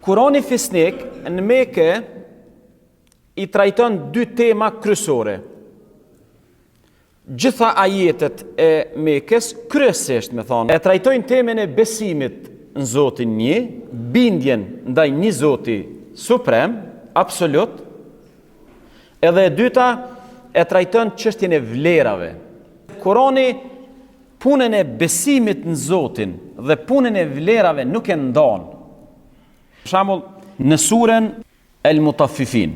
Kurani Fisnik në Mekë I trajton dy tema kryesore. Gjitha ajetet e Mekës kryesisht me thonë e trajtojnë temën e besimit në Zotin një, bindjen ndaj një Zoti suprem, absolut, edhe e dyta e trajton çështjen e vlerave. Kurani punën e besimit në Zotin dhe punën e vlerave nuk e ndan. Për shembull, në surën El-Mutaffifin,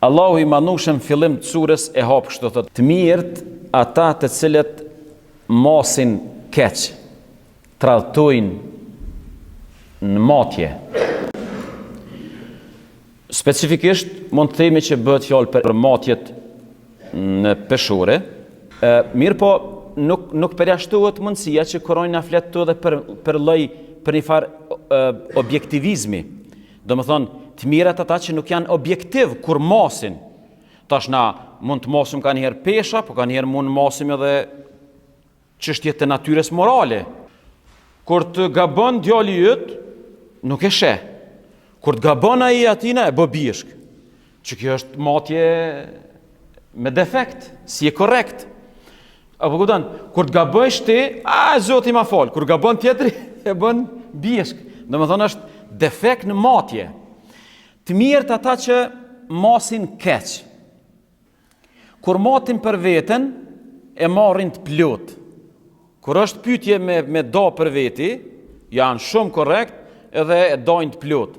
Allahu I manushëm fillim të surës e hap kështu thotë: të mirët ata të cilët mosin keq, tradhtojnë në matje. Specifikisht mund të themi që bëhet fjalë për matjet në peshore, mirë po nuk përjashtohet mundësia që Kurani na flet edhe për një farë objektivizmi. Domethënë, të mirët ata që nuk janë objektiv kur mosin. Tash na mund të mosim ka njëherë pesha, po ka njëherë mund të mosim edhe çështje të natyrës morale. Kur të gabon djali yt, nuk e sheh. Kur të gabon ai atina e bë bishk. Që kjo është matje me defekt, si e korrekt. Apo kupton, kur të gabojsh ti, Zoti ma fal. Kur gabon tjetri e bën bishk. Domethënë është defekt në matje. Të mirët ata që mosin keq. Kur motin për veten, e marrin të plot. Kur është pyetje me do për veti, janë shumë korrekt edhe e dojnë të plot.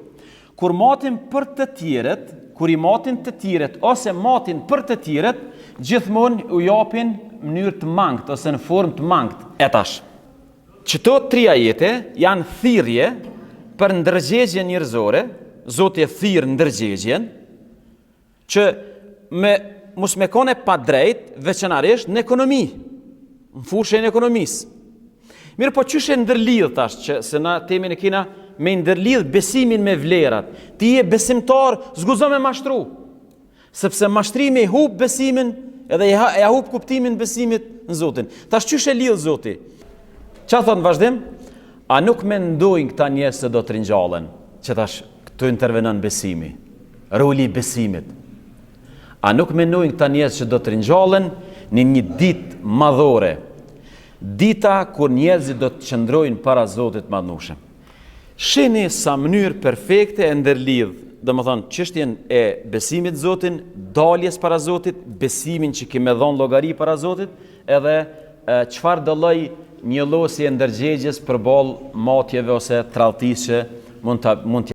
Kur motin për të tjerët, kur I motin të tjerët ose motin për të tjerët, gjithmonë u japin në mënyrë të mangët ose në formë të mangët. E tash, çto tri ajete janë thirrje për ndërgjegjen njerëzore. Zoti e thirr ndërgjegjen që mos me kone pa drejt, veçanërisht në ekonomi, në fushën e ekonomisë. Mirë po çysh e ndërlidh tash që se na temin e kena me ndërlidh besimin me vlerat. Ti je besimtar, s'guxo me mashtru. Sepse mashtrimi hub besimin edhe e hub kuptimin besimit në Zotin. Tash çysh e lidh Zoti? Çfarë thon në vazhdim? A nuk mendojnë këta njerëz se do të ringjallen? Që tash këtu intervenon besimi, roli I besimit. A nuk mendojnë këta njerëz që do të ringjallen në një ditë madhore? Dita kur njerëzit do të qëndrojnë para Zotit madhnushëm. Shihni sa mënyrë perfekte e ndërlidh, domethënë çështjen e besimit Zotin, daljes para Zotit, besimin që kemë dhënë llogari para Zotit, edhe çfarë do lloj njëllosje ndërgjegjes përballë matjeve ose tradhtisë që mund të